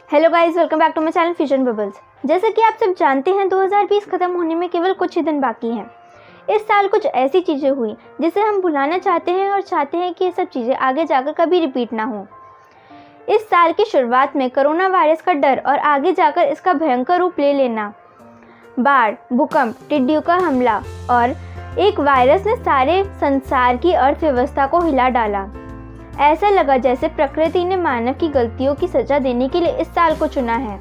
Hello guys, welcome back to my channel fusion bubbles. जैसे कि आप सब जानते हैं 2020 खत्म होने में केवल कुछ ही दिन बाकी हैं। इस साल कुछ ऐसी चीज़ें हुई जिसे हम भुलाना चाहते हैं और चाहते हैं कि ये सब चीज़ें आगे जाकर कभी रिपीट ना हो। इस साल की शुरुआत में कोरोना वायरस का डर और आगे जाकर इसका भयंकर रूप ले लेना, बाढ़, भूकंप, टिड्डियों का हमला और एक वायरस ने सारे संसार की अर्थव्यवस्था को हिला डाला। ऐसा लगा जैसे प्रकृति ने मानव की गलतियों की सजा देने के लिए इस साल को चुना है।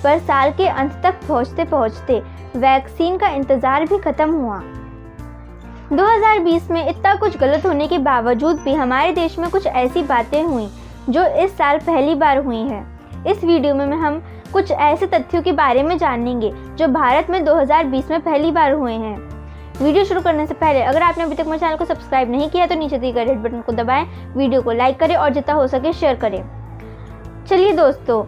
पर साल के अंत तक पहुंचते पहुंचते वैक्सीन का इंतजार भी खत्म हुआ। 2020 में इतना कुछ गलत होने के बावजूद भी हमारे देश में कुछ ऐसी बातें हुई जो इस साल पहली बार हुई हैं। इस वीडियो में हम कुछ ऐसे तथ्यों के बारे में जानेंगे जो भारत में 2020 में पहली बार हुए हैं। वीडियो शुरू करने से पहले अगर आपने अभी तक मेरे चैनल को सब्सक्राइब नहीं किया तो नीचे दिए गए रेड बटन को दबाएं, वीडियो को लाइक करें और जितना हो सके शेयर करें। चलिए दोस्तों,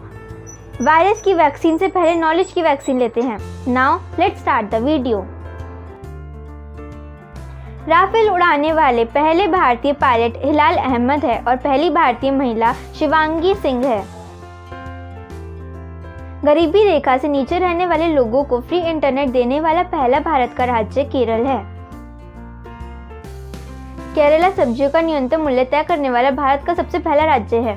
वायरस की वैक्सीन से पहले नॉलेज की वैक्सीन लेते हैं। Now let's start the video. Rafale उड़ाने वाले पहले भारतीय पायलट हिलाल अहमद है और पहली भारतीय महिला शिवांगी सिंह है। गरीबी रेखा से नीचे रहने वाले लोगों को फ्री इंटरनेट देने वाला पहला भारत का राज्य केरल है। केरला सब्जियों का न्यूनतम मूल्य तय करने वाला भारत का सबसे पहला राज्य है।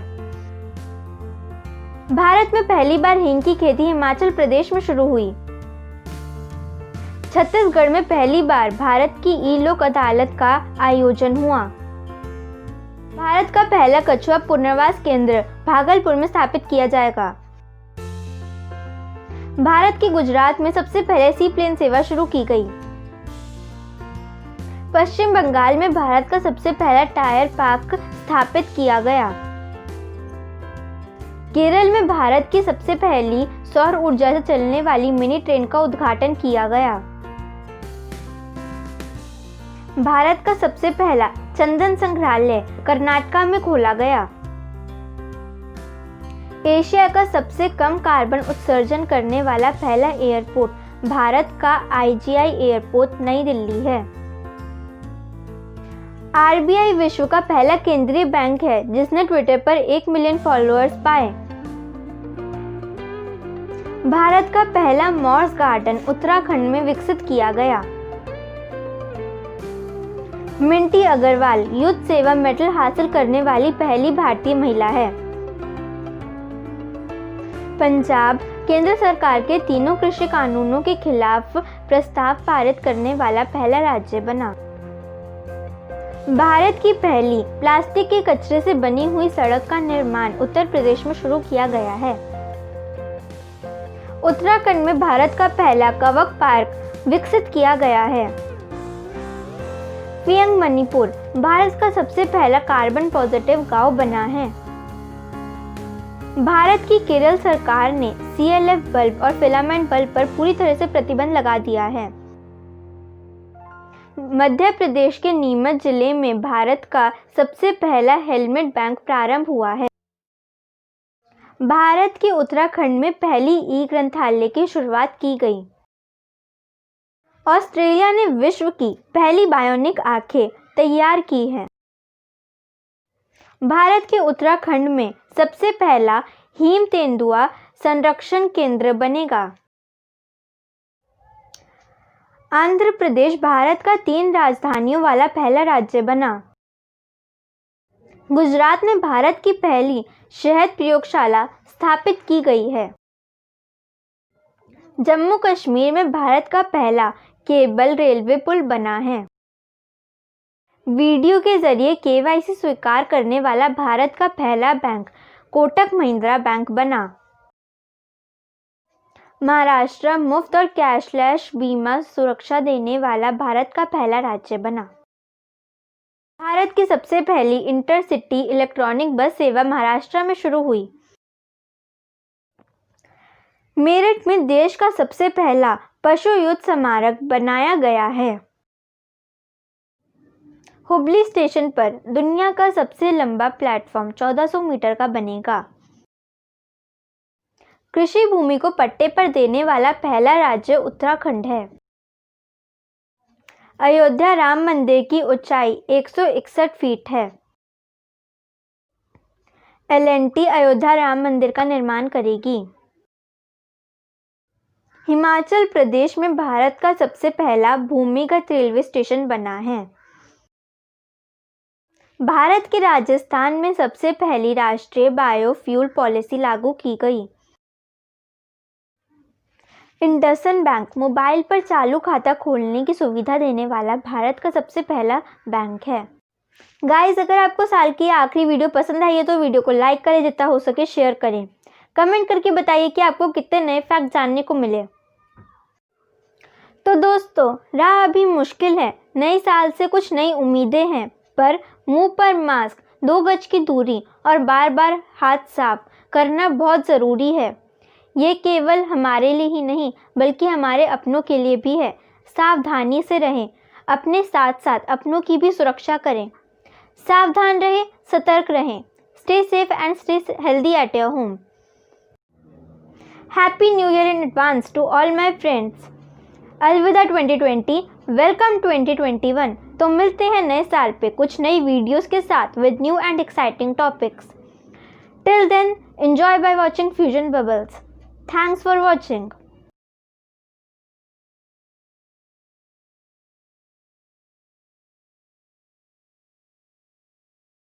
भारत में पहली बार हींग की खेती हिमाचल प्रदेश में शुरू हुई। छत्तीसगढ़ में पहली बार भारत की ई लोक अदालत का आयोजन हुआ। भारत का पहला कछुआ पुनर्वास केंद्र भागलपुर में स्थापित किया जाएगा। भारत के गुजरात में सबसे पहले सी प्लेन सेवा शुरू की गई। पश्चिम बंगाल में भारत का सबसे पहला टायर पार्क स्थापित किया गया। केरल में भारत की सबसे पहली सौर ऊर्जा से चलने वाली मिनी ट्रेन का उद्घाटन किया गया। भारत का सबसे पहला चंदन संग्रहालय कर्नाटका में खोला गया। एशिया का सबसे कम कार्बन उत्सर्जन करने वाला पहला एयरपोर्ट भारत का IGI एयरपोर्ट नई दिल्ली है। RBI विश्व का पहला केंद्रीय बैंक है जिसने ट्विटर पर 1 मिलियन फॉलोअर्स पाए। भारत का पहला मॉर्स गार्डन उत्तराखंड में विकसित किया गया। मिंटी अग्रवाल युद्ध सेवा मेडल हासिल करने वाली पहली भारतीय महिला है। पंजाब केंद्र सरकार के तीनों कृषि कानूनों के खिलाफ प्रस्ताव पारित करने वाला पहला राज्य बना। भारत की पहली प्लास्टिक के कचरे से बनी हुई सड़क का निर्माण उत्तर प्रदेश में शुरू किया गया है। उत्तराखंड में भारत का पहला कवक पार्क विकसित किया गया है। फियंग मणिपुर भारत का सबसे पहला कार्बन पॉजिटिव गांव बना है। भारत की केरल सरकार ने CLF बल्ब और फिलामेंट बल्ब पर पूरी तरह से प्रतिबंध लगा दिया है। मध्य प्रदेश के नीमच जिले में भारत का सबसे पहला हेलमेट बैंक प्रारंभ हुआ है। भारत के उत्तराखंड में पहली ई-ग्रंथालय की शुरुआत की गई। ऑस्ट्रेलिया ने विश्व की पहली बायोनिक आंखें तैयार की हैं। भारत के उत्तराखंड में सबसे पहला हिम तेंदुआ संरक्षण केंद्र बनेगा। आंध्र प्रदेश भारत का 3 राजधानियों वाला पहला राज्य बना। गुजरात में भारत की पहली शहद प्रयोगशाला स्थापित की गई है। जम्मू कश्मीर में भारत का पहला केबल रेलवे पुल बना है। वीडियो के जरिए KYC स्वीकार करने वाला भारत का पहला बैंक कोटक महिंद्रा बैंक बना। महाराष्ट्र मुफ्त और कैशलेस बीमा सुरक्षा देने वाला भारत का पहला राज्य बना। भारत की सबसे पहली इंटरसिटी इलेक्ट्रॉनिक बस सेवा महाराष्ट्र में शुरू हुई। मेरठ में देश का सबसे पहला पशु युद्ध स्मारक बनाया गया है। हुबली स्टेशन पर दुनिया का सबसे लंबा प्लेटफॉर्म 1400 मीटर का बनेगा। कृषि भूमि को पट्टे पर देने वाला पहला राज्य उत्तराखंड है। अयोध्या राम मंदिर की ऊंचाई 161 फीट है। L&T अयोध्या राम मंदिर का निर्माण करेगी। हिमाचल प्रदेश में भारत का सबसे पहला भूमिगत रेलवे स्टेशन बना है। भारत के राजस्थान में सबसे पहली राष्ट्रीय बायोफ्यूल पॉलिसी लागू की गई। इंडसइंड बैंक मोबाइल पर चालू खाता खोलने की सुविधा देने वाला भारत का सबसे पहला बैंक है। गाइस, अगर आपको साल की आखिरी वीडियो पसंद आई है तो वीडियो को लाइक करें, जितना हो सके शेयर करें। कमेंट करके बताइए कि आपको कितने नए फैक्ट जानने को मिले। तो दोस्तों, राह अभी मुश्किल है, नए साल से कुछ नई उम्मीदें हैं, पर मुंह पर मास्क, 2 गज की दूरी और बार बार हाथ साफ करना बहुत ज़रूरी है। ये केवल हमारे लिए ही नहीं बल्कि हमारे अपनों के लिए भी है। सावधानी से रहें, अपने साथ साथ अपनों की भी सुरक्षा करें। सावधान रहें, सतर्क रहें। Stay safe and stay healthy at your home. Happy new year in advance to all my friends. अलविदा 2020, वेलकम 2021। तो मिलते हैं नए साल पे कुछ नई वीडियोस के साथ with new and exciting topics. Till then, enjoy by watching Fusion Bubbles. Thanks for watching.